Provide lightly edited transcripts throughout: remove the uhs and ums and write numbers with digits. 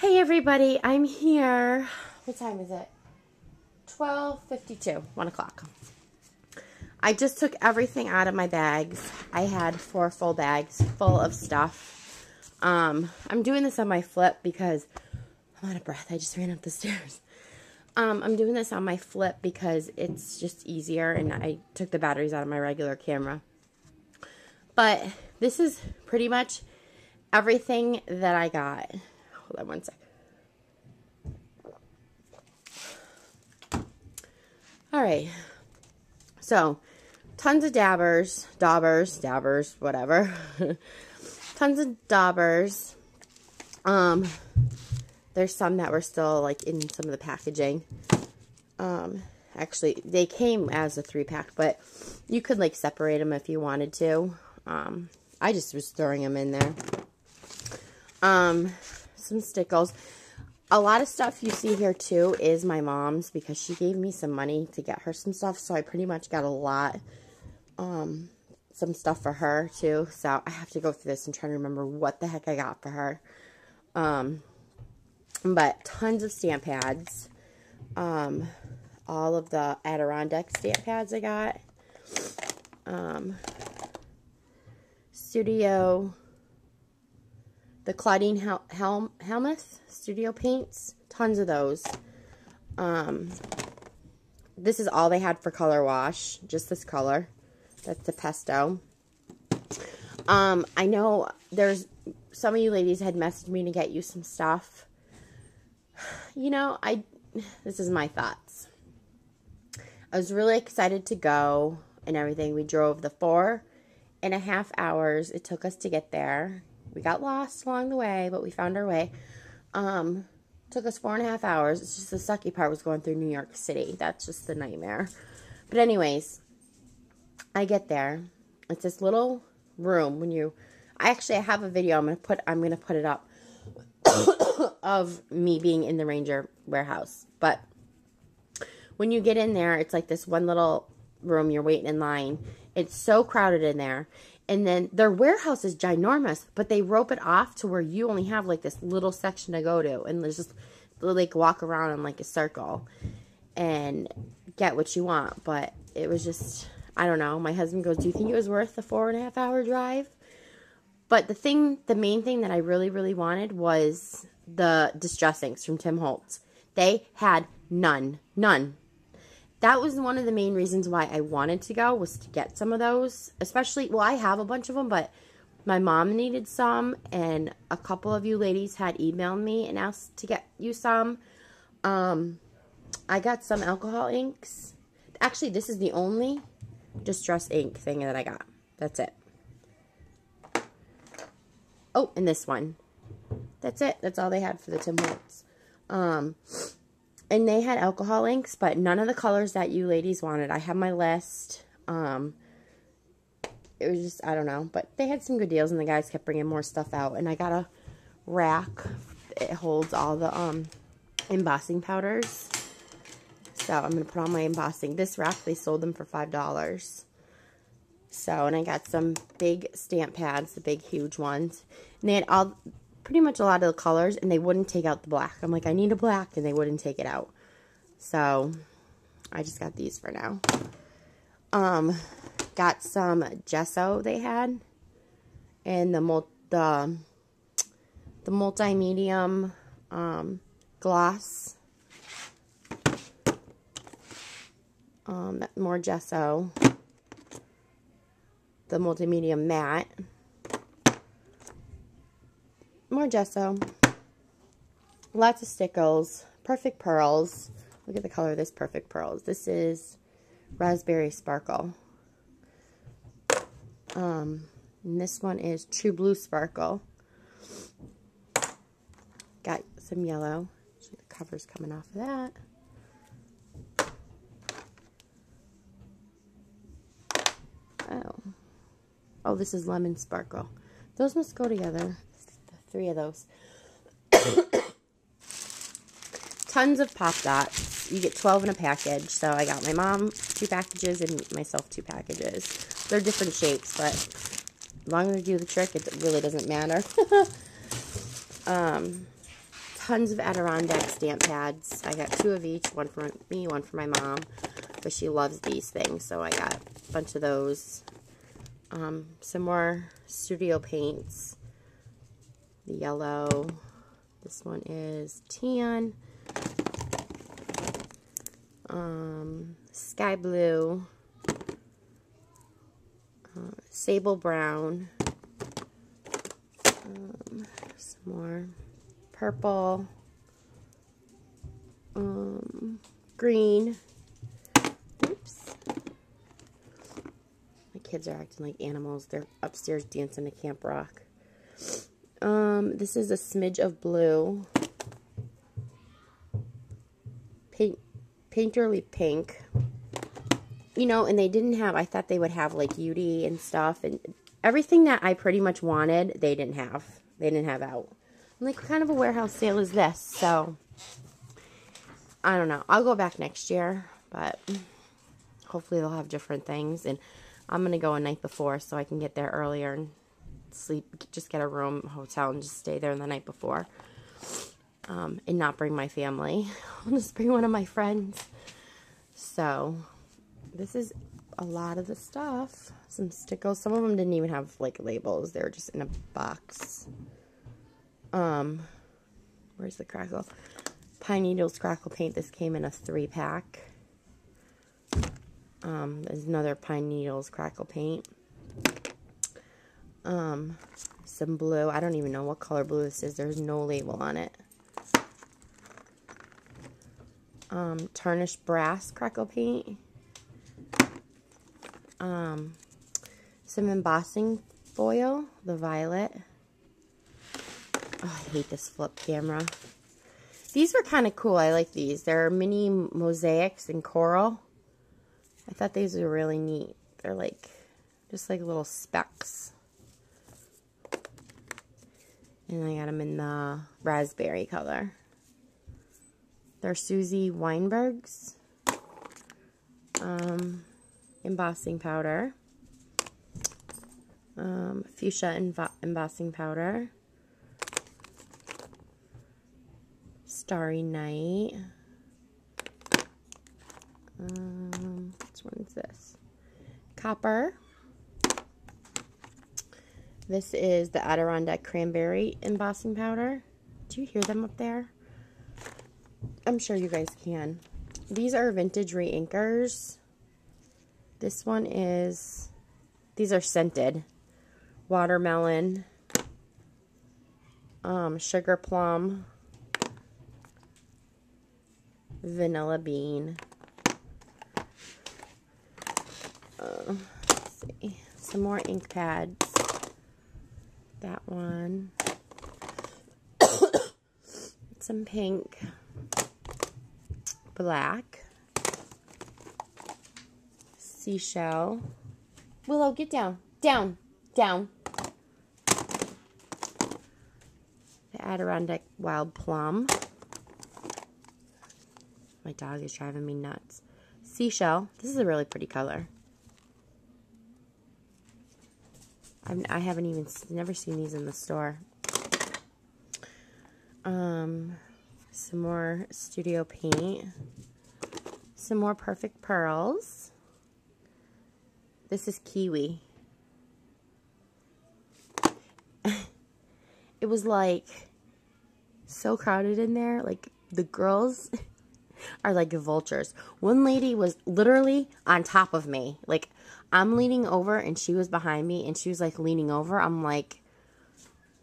Hey everybody, I'm here. What time is it? 12:52, 1 o'clock. I just took everything out of my bags. I had 4 full bags full of stuff. I'm doing this on my flip because I'm out of breath. I just ran up the stairs. I'm doing this on my flip because it's just easier, and I took the batteries out of my regular camera. But this is pretty much everything that I got. Hold on one sec. Alright. So, tons of dabbers, whatever. Tons of dabbers. There's some that were still like in some of the packaging. Actually, they came as a 3-pack, but you could like separate them if you wanted to. I just was throwing them in there. Some stickles. A lot of stuff you see here too is my mom's because she gave me some money to get her some stuff, so I pretty much got a lot. Some stuff for her too, so I have to go through this and try to remember what the heck I got for her. But tons of stamp pads. All of the Adirondacks stamp pads I got. The Claudine Helmuth Studio Paints. Tons of those. This is all they had for color wash. Just this color. That's the pesto. I know there's some of you ladies had messaged me to get you some stuff. You know, this is my thoughts. I was really excited to go and everything. We drove the 4.5 hours it took us to get there. We got lost along the way, but we found our way. Took us 4.5 hours. It's just the sucky part was going through New York City. That's just the nightmare. But anyways, I get there. It's this little room when you... I have a video. I'm gonna put it up of me being in the Ranger warehouse. But when you get in there, it's like this one little room. You're waiting in line. It's so crowded in there. And then their warehouse is ginormous, but they rope it off to where you only have like this little section to go to. And there's just like walk around in like a circle and get what you want. But it was just, I don't know. My husband goes, do you think it was worth the 4.5 hour drive? But the main thing that I really, really wanted was the distress inks from Tim Holtz. They had none. That was one of the main reasons why I wanted to go, was to get some of those. Especially, well, I have a bunch of them, but my mom needed some, and a couple of you ladies had emailed me and asked to get you some. I got some alcohol inks. Actually, this is the only distress ink thing that I got. That's it. Oh, and this one. That's it. That's all they had for the Tim Holtz. And they had alcohol inks, but none of the colors that you ladies wanted. I have my list. It was just, I don't know. But they had some good deals, and the guys kept bringing more stuff out. And I got a rack. It holds all the embossing powders. So I'm going to put on my embossing. This rack, they sold them for $5. So, and I got some big stamp pads, the big, huge ones. And they had pretty much a lot of the colors, and they wouldn't take out the black. I'm like, I need a black, and they wouldn't take it out. So, I just got these for now. Got some gesso they had, and the multi-medium gloss. More gesso. The multi-medium matte. More gesso. Lots of stickles. Perfect pearls. Look at the color of this perfect pearls. This is raspberry sparkle. And this one is true blue sparkle. Got some yellow. So the cover's coming off of that. Oh, this is lemon sparkle. Those must go together. 3 of those. Tons of Pop Dots. You get 12 in a package. So I got my mom 2 packages and myself 2 packages. They're different shapes, but as long as they do the trick, it really doesn't matter. tons of Adirondack stamp pads. I got 2 of each, one for me, one for my mom, but she loves these things, so I got a bunch of those. Some more studio paints. The yellow. This one is tan. Sky blue. Sable brown. Some more purple. Green. Oops. My kids are acting like animals. They're upstairs dancing to Camp Rock. This is a smidge of blue. Painterly pink. You know, and they didn't have, I thought they would have like Beauty and stuff. And everything that I pretty much wanted, they didn't have. They didn't have out. I'm like, what kind of a warehouse sale is this? So, I don't know. I'll go back next year. But hopefully they'll have different things. And I'm going to go a night before so I can get there earlier and sleep. Just get a room, hotel, and just stay there the night before. And not bring my family. I'll just bring one of my friends. So, this is a lot of the stuff. Some stickers. Some of them didn't even have, like, labels. They were just in a box. Where's the crackle? Pine Needles Crackle Paint. This came in a 3-pack. There's another Pine Needles Crackle Paint. Some blue. I don't even know what color blue this is. There's no label on it. Tarnished Brass Crackle Paint. Some embossing foil, the violet. Oh, I hate this flip camera. These were kind of cool. I like these. They're mini mosaics in coral. I thought these were really neat. They're like, just like little specks. And I got them in the raspberry color. They're Susie Weinberg's embossing powder. Fuchsia embossing powder. Starry Night. Which one is this? Copper. This is the Adirondack Cranberry embossing powder. Do you hear them up there? I'm sure you guys can. These are vintage reinkers. This one is, these are scented. Watermelon, sugar plum, vanilla bean. Let's see. Some more ink pads. That one. Some pink. Black. Seashell. Willow, get down. Down. Down. The Adirondack Wild Plum. My dog is driving me nuts. Seashell. This is a really pretty color. I haven't even, never seen these in the store. Some more studio paint. Some more Perfect Pearls. This is Kiwi. It was like so crowded in there. Like the girls are like vultures. One lady was literally on top of me. Like I'm leaning over and she was behind me and she was like leaning over. I'm like,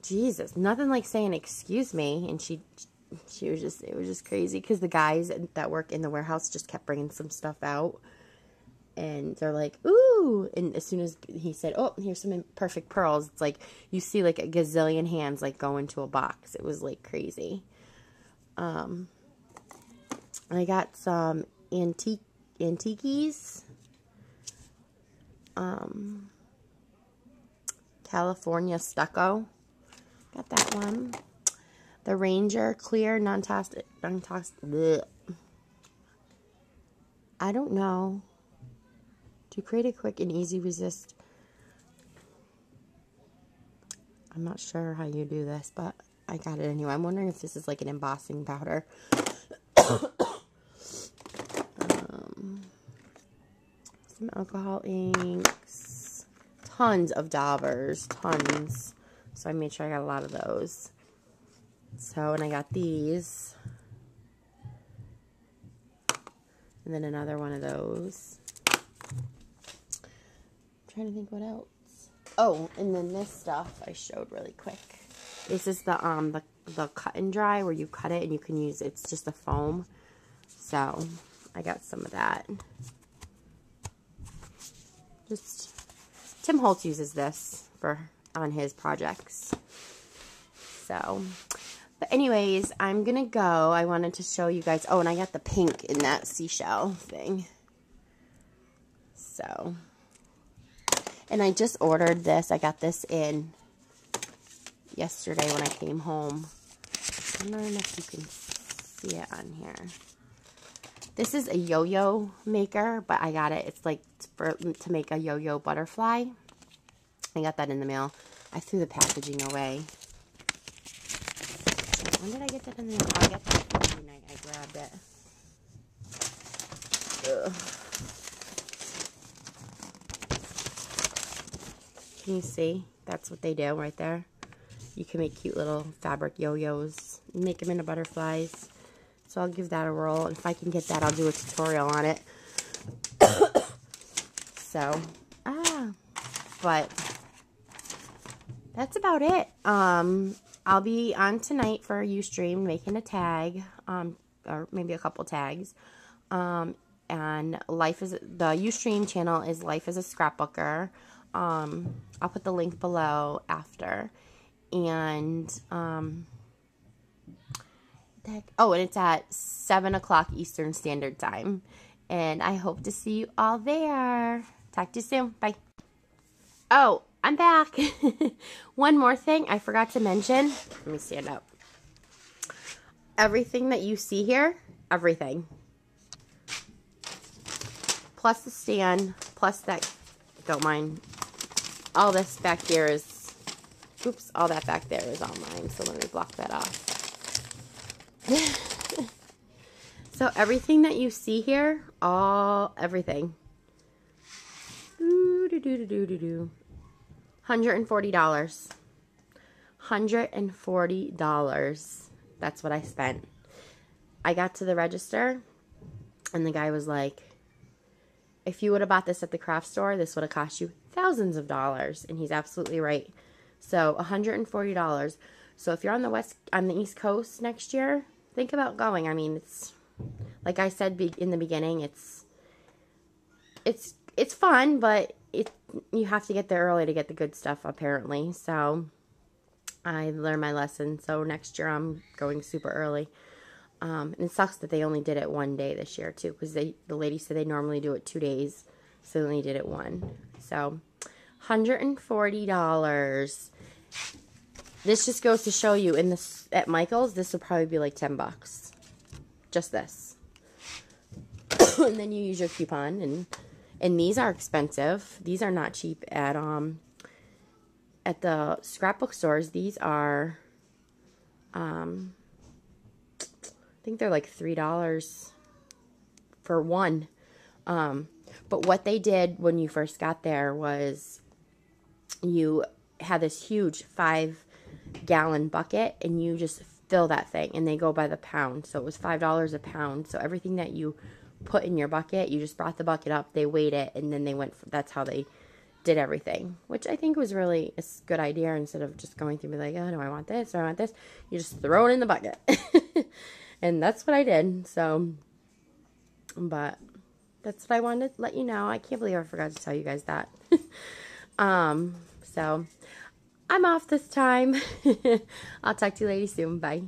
Jesus, nothing like saying excuse me. And she was just, it was just crazy because the guys that work in the warehouse just kept bringing some stuff out. And they're like, ooh. And as soon as he said, oh, here's some Perfect Pearls, it's like you see like a gazillion hands like go into a box. It was like crazy. I got some antiques. California Stucco. Got that one. The Ranger Clear Non-Toxic. I don't know. To create a quick and easy resist. I'm not sure how you do this, but I got it anyway. I'm wondering if this is like an embossing powder. Some alcohol inks. Tons of daubers. Tons. So I made sure I got a lot of those. So, and I got these. And then another one of those. I'm trying to think what else. Oh, and then this stuff I showed really quick. This is the cut and dry where you cut it and you can use it. It's just a foam. So, I got some of that. Just, Tim Holtz uses this on his projects. So, but anyways, I'm going to go. I wanted to show you guys. Oh, and I got the pink in that seashell thing. So, and I just ordered this. I got this in yesterday when I came home. I'm not sure if you can see it on here. This is a yo-yo maker, but I got it. It's like to make a yo-yo butterfly. I got that in the mail. I threw the packaging away. When did I get that in the mail? Oh, I got that Friday night. I grabbed it. Ugh. Can you see? That's what they do right there. You can make cute little fabric yo-yos. Make them into butterflies. So I'll give that a roll. And if I can get that, I'll do a tutorial on it. So, but that's about it. I'll be on tonight for a Ustream making a tag, or maybe a couple tags. And the Ustream channel is Life as a Scrapbooker. I'll put the link below after. And, oh, and it's at 7 o'clock Eastern Standard Time. And I hope to see you all there. Talk to you soon. Bye. Oh, I'm back. One more thing I forgot to mention. Let me stand up. Everything that you see here, everything. Plus the stand, plus that, don't mind. All this back here is, oops, all that back there is all mine. So let me block that off. So everything that you see here, everything. $140. $140. That's what I spent. I got to the register, and the guy was like, if you would have bought this at the craft store, this would have cost you thousands of dollars. And he's absolutely right. So $140. So if you're on the East Coast next year, think about going. I mean, it's like I said in the beginning, it's fun, but you have to get there early to get the good stuff, apparently. So I learned my lesson. So next year I'm going super early. And it sucks that they only did it one day this year too, because the lady said they normally do it 2 days, so they only did it one. So $140. This just goes to show you, at Michael's, this would probably be like $10. Just this. And then you use your coupon, and these are expensive. These are not cheap at the scrapbook stores. These are, I think they're like $3 for one. But what they did when you first got there was you had this huge 5-gallon bucket, and you just fill that thing, and they go by the pound. So it was $5 a pound. So everything that you put in your bucket, you just brought the bucket up, they weighed it, and then that's how they did everything, which I think was really a good idea. Instead of just going through and be like, oh, do I want this or I want this, you just throw it in the bucket. And that's what I did. So, but that's what I wanted to let you know. I can't believe I forgot to tell you guys that. So I'm off this time. I'll talk to you ladies soon. Bye.